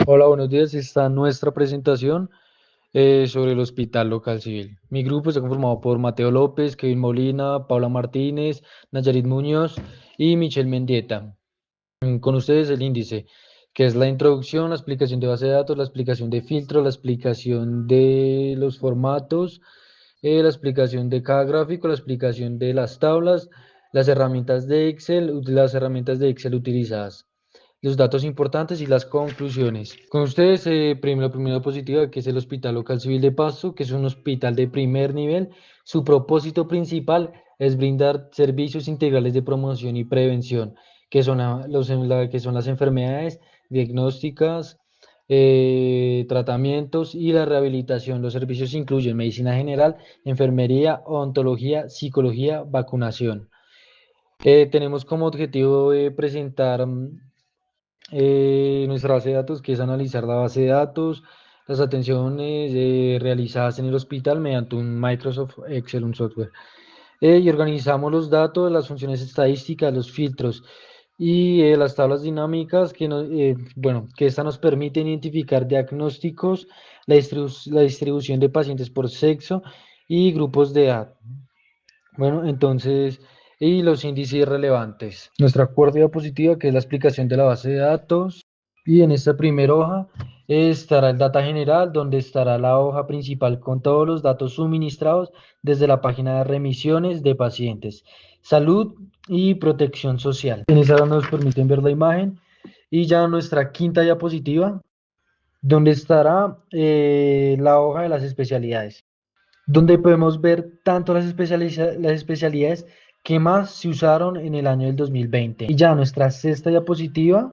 Hola, buenos días. Está nuestra presentación sobre el Hospital Local Civil. Mi grupo está conformado por Mateo López, Kevin Molina, Paula Martínez, Nayarit Muñoz y Michelle Mendieta. Con ustedes el índice, que es la introducción, la explicación de base de datos, la explicación de filtros, la explicación de los formatos, la explicación de cada gráfico, la explicación de las tablas, las herramientas de Excel utilizadas, los datos importantes y las conclusiones. Con ustedes, la primera diapositiva, que es el Hospital Local Civil de Pasto, que es un hospital de primer nivel. Su propósito principal es brindar servicios integrales de promoción y prevención, que son las enfermedades diagnósticas, tratamientos y la rehabilitación. Los servicios incluyen medicina general, enfermería, odontología, psicología, vacunación. Tenemos como objetivo presentar nuestra base de datos, que es analizar la base de datos, las atenciones realizadas en el hospital mediante un Microsoft Excel, un software. Y organizamos los datos, las funciones estadísticas, los filtros y las tablas dinámicas que esta nos permiten identificar diagnósticos, la distribución de pacientes por sexo y grupos de edad. Bueno, entonces, y los índices relevantes. Nuestra cuarta diapositiva, que es la explicación de la base de datos. Y en esta primera hoja estará el data general, donde estará la hoja principal con todos los datos suministrados desde la página de remisiones de pacientes, salud y protección social. En esa nos permiten ver la imagen. Y ya nuestra quinta diapositiva, donde estará la hoja de las especialidades, donde podemos ver tanto las especialidades que más se usaron en el año del 2020. Y ya nuestra sexta diapositiva,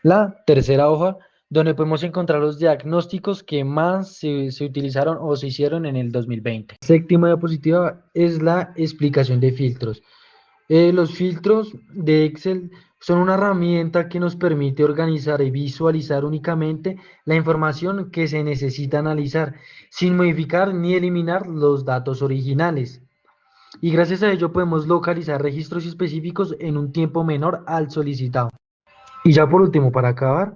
la tercera hoja, donde podemos encontrar los diagnósticos que más se utilizaron o se hicieron en el 2020. Séptima diapositiva es la explicación de filtros. Los filtros de Excel son una herramienta que nos permite organizar y visualizar únicamente la información que se necesita analizar, sin modificar ni eliminar los datos originales. Y gracias a ello podemos localizar registros específicos en un tiempo menor al solicitado. Y ya por último, para acabar,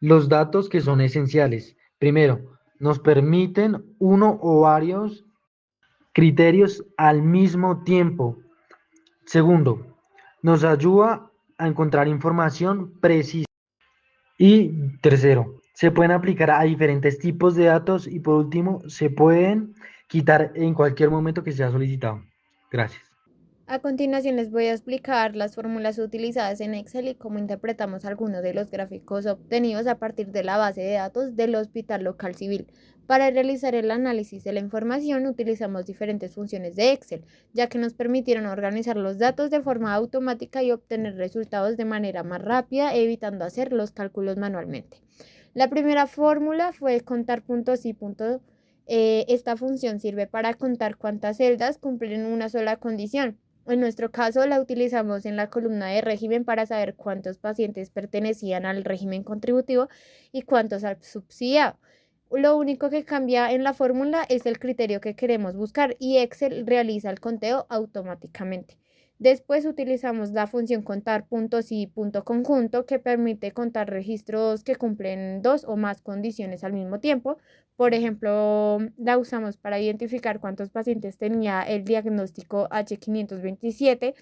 los datos que son esenciales. Primero, nos permiten uno o varios criterios al mismo tiempo. Segundo, nos ayuda a encontrar información precisa. Y tercero, se pueden aplicar a diferentes tipos de datos. Y por último, se pueden quitar en cualquier momento que sea solicitado. Gracias. A continuación les voy a explicar las fórmulas utilizadas en Excel y cómo interpretamos algunos de los gráficos obtenidos a partir de la base de datos del Hospital Local Civil. Para realizar el análisis de la información utilizamos diferentes funciones de Excel, ya que nos permitieron organizar los datos de forma automática y obtener resultados de manera más rápida, evitando hacer los cálculos manualmente. La primera fórmula fue contar puntos y puntos. Esta función sirve para contar cuántas celdas cumplen una sola condición. En nuestro caso, la utilizamos en la columna de régimen para saber cuántos pacientes pertenecían al régimen contributivo y cuántos al subsidiado. Lo único que cambia en la fórmula es el criterio que queremos buscar y Excel realiza el conteo automáticamente. Después utilizamos la función contar puntos y punto conjunto, que permite contar registros que cumplen dos o más condiciones al mismo tiempo. Por ejemplo, la usamos para identificar cuántos pacientes tenía el diagnóstico H527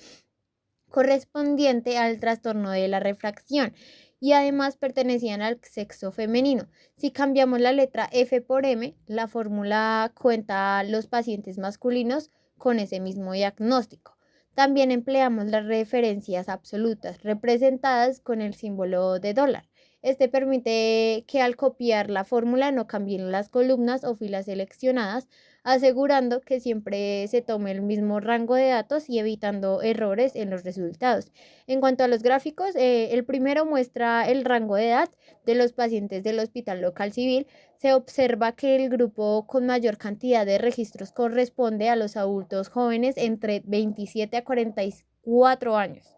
correspondiente al trastorno de la refracción y además pertenecían al sexo femenino. Si cambiamos la letra F por M, la fórmula cuenta los pacientes masculinos con ese mismo diagnóstico. También empleamos las referencias absolutas representadas con el símbolo de dólar. Este permite que al copiar la fórmula no cambien las columnas o filas seleccionadas, asegurando que siempre se tome el mismo rango de datos y evitando errores en los resultados. En cuanto a los gráficos, el primero muestra el rango de edad de los pacientes del Hospital Local Civil. Se observa que el grupo con mayor cantidad de registros corresponde a los adultos jóvenes entre 27 a 44 años,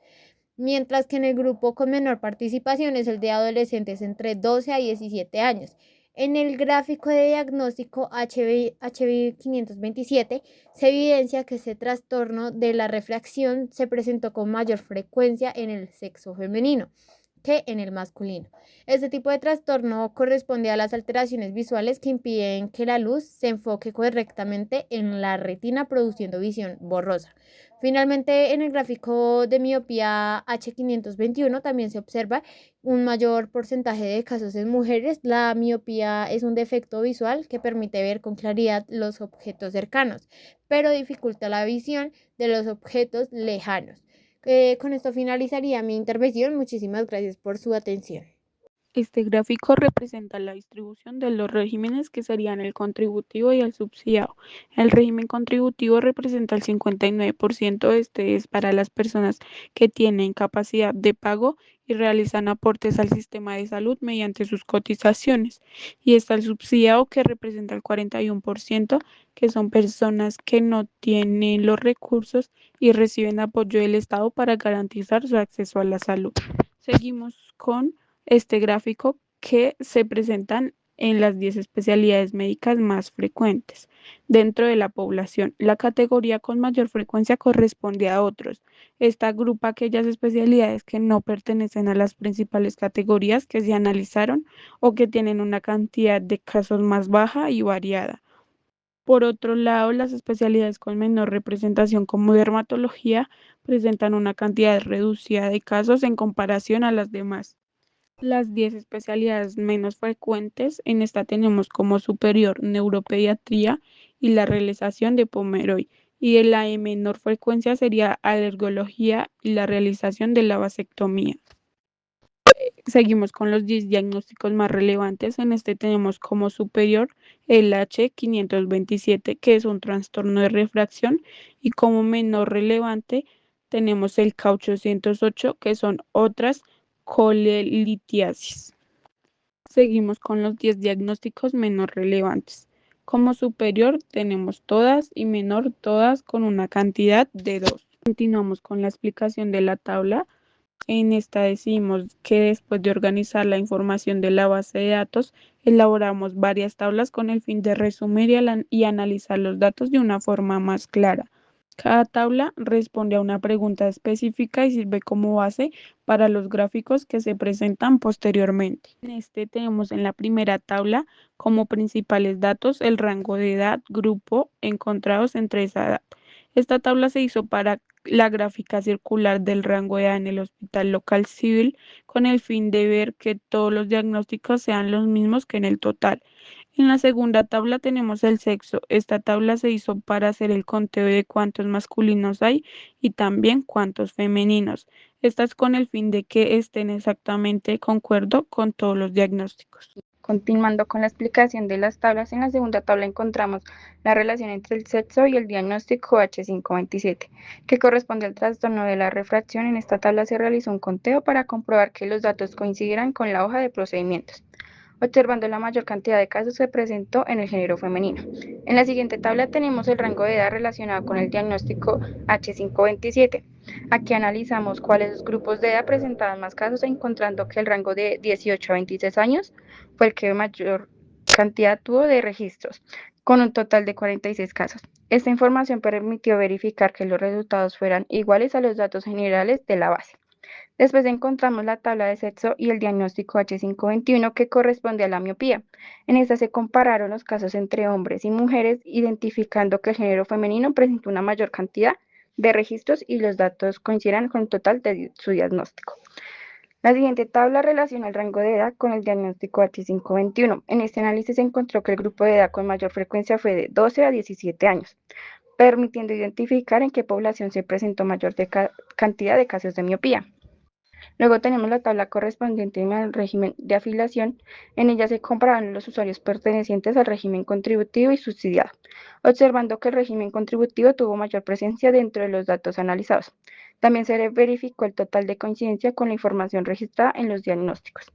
mientras que en el grupo con menor participación es el de adolescentes entre 12 a 17 años. En el gráfico de diagnóstico HB527 se evidencia que ese trastorno de la refracción se presentó con mayor frecuencia en el sexo femenino. que en el masculino. Este tipo de trastorno corresponde a las alteraciones visuales que impiden que la luz se enfoque correctamente en la retina, produciendo visión borrosa. Finalmente, en el gráfico de miopía H521 también se observa un mayor porcentaje de casos en mujeres. La miopía es un defecto visual que permite ver con claridad los objetos cercanos, pero dificulta la visión de los objetos lejanos. Con esto finalizaría mi intervención. Muchísimas gracias por su atención. Este gráfico representa la distribución de los regímenes que serían el contributivo y el subsidiado. El régimen contributivo representa el 59%, este es para las personas que tienen capacidad de pago y realizan aportes al sistema de salud mediante sus cotizaciones. Y está el subsidiado que representa el 41%, que son personas que no tienen los recursos y reciben apoyo del Estado para garantizar su acceso a la salud. Seguimos con este gráfico que se presentan en las 10 especialidades médicas más frecuentes dentro de la población. La categoría con mayor frecuencia corresponde a otros. Esta agrupa aquellas especialidades que no pertenecen a las principales categorías que se analizaron o que tienen una cantidad de casos más baja y variada. Por otro lado, las especialidades con menor representación como dermatología presentan una cantidad reducida de casos en comparación a las demás. Las 10 especialidades menos frecuentes, en esta tenemos como superior neuropediatría y la realización de Pomeroy, y en la de menor frecuencia sería alergología y la realización de la vasectomía. Seguimos con los 10 diagnósticos más relevantes. En este tenemos como superior el H527, que es un trastorno de refracción, y como menor relevante tenemos el K808, que son otras colelitiasis. Seguimos con los 10 diagnósticos menos relevantes. Como superior tenemos todas y menor todas con una cantidad de 2. Continuamos con la explicación de la tabla. En esta decimos que después de organizar la información de la base de datos, elaboramos varias tablas con el fin de resumir y analizar los datos de una forma más clara. Cada tabla responde a una pregunta específica y sirve como base para los gráficos que se presentan posteriormente. En este tenemos en la primera tabla como principales datos el rango de edad, grupo encontrados entre esa edad. Esta tabla se hizo para la gráfica circular del rango de edad en el Hospital Local Civil con el fin de ver que todos los diagnósticos sean los mismos que en el total. En la segunda tabla tenemos el sexo. Esta tabla se hizo para hacer el conteo de cuántos masculinos hay y también cuántos femeninos. Esta es con el fin de que estén exactamente concuerdo con todos los diagnósticos. Continuando con la explicación de las tablas, en la segunda tabla encontramos la relación entre el sexo y el diagnóstico H527, que corresponde al trastorno de la refracción. En esta tabla se realizó un conteo para comprobar que los datos coincidieran con la hoja de procedimientos. Observando la mayor cantidad de casos se presentó en el género femenino. En la siguiente tabla tenemos el rango de edad relacionado con el diagnóstico H527. Aquí analizamos cuáles grupos de edad presentaban más casos, encontrando que el rango de 18 a 26 años fue el que mayor cantidad tuvo de registros, con un total de 46 casos. Esta información permitió verificar que los resultados fueran iguales a los datos generales de la base. Después encontramos la tabla de sexo y el diagnóstico H521 que corresponde a la miopía. En esta se compararon los casos entre hombres y mujeres, identificando que el género femenino presentó una mayor cantidad de registros y los datos coinciden con el total de su diagnóstico. La siguiente tabla relaciona el rango de edad con el diagnóstico H521. En este análisis se encontró que el grupo de edad con mayor frecuencia fue de 12 a 17 años, permitiendo identificar en qué población se presentó mayor cantidad de casos de miopía. Luego tenemos la tabla correspondiente al régimen de afiliación. En ella se compararon los usuarios pertenecientes al régimen contributivo y subsidiado, observando que el régimen contributivo tuvo mayor presencia dentro de los datos analizados. También se verificó el total de coincidencia con la información registrada en los diagnósticos.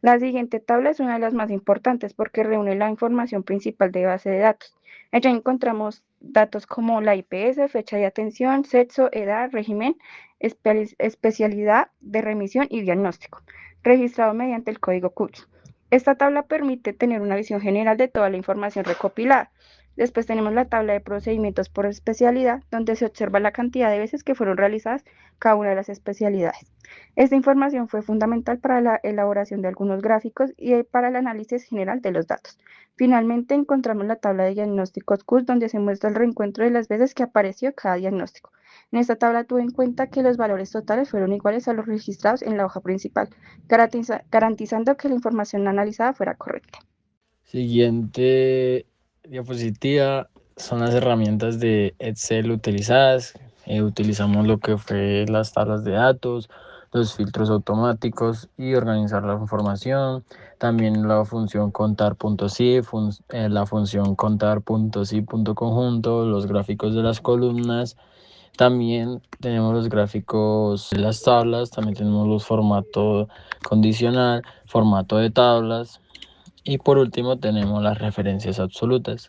La siguiente tabla es una de las más importantes porque reúne la información principal de base de datos. Allá encontramos datos como la IPS, fecha de atención, sexo, edad, régimen, especialidad de remisión y diagnóstico, registrado mediante el código CURS. Esta tabla permite tener una visión general de toda la información recopilada. Después tenemos la tabla de procedimientos por especialidad, donde se observa la cantidad de veces que fueron realizadas cada una de las especialidades. Esta información fue fundamental para la elaboración de algunos gráficos y para el análisis general de los datos. Finalmente, encontramos la tabla de diagnósticos CUS, donde se muestra el reencuentro de las veces que apareció cada diagnóstico. En esta tabla tuve en cuenta que los valores totales fueron iguales a los registrados en la hoja principal, garantizando que la información analizada fuera correcta. Siguiente diapositiva son las herramientas de Excel utilizadas. Utilizamos lo que fue las tablas de datos, los filtros automáticos y organizar la información. También la función contar.si, la función contar.si.conjunto, los gráficos de las columnas. También tenemos los gráficos de las tablas, también tenemos los formato condicional, formato de tablas. Y por último tenemos las referencias absolutas.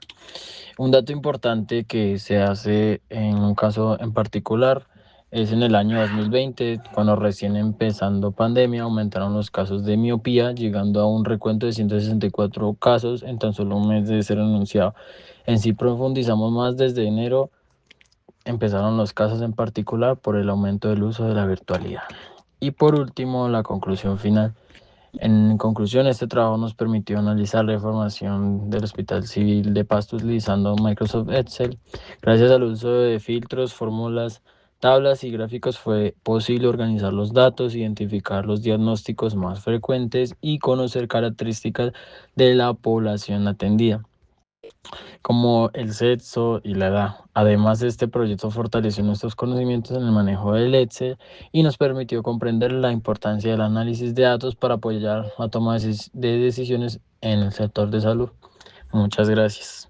Un dato importante que se hace en un caso en particular es en el año 2020, cuando recién empezando pandemia, aumentaron los casos de miopía, llegando a un recuento de 164 casos en tan solo un mes de ser anunciado. En sí profundizamos más desde enero, empezaron los casos en particular por el aumento del uso de la virtualidad. Y por último, la conclusión final. En conclusión, este trabajo nos permitió analizar la información del Hospital Civil de Pasto utilizando Microsoft Excel. Gracias al uso de filtros, fórmulas, tablas y gráficos fue posible organizar los datos, identificar los diagnósticos más frecuentes y conocer características de la población atendida, como el sexo y la edad. Además, este proyecto fortaleció nuestros conocimientos en el manejo del Excel y nos permitió comprender la importancia del análisis de datos para apoyar la toma de decisiones en el sector de salud. Muchas gracias.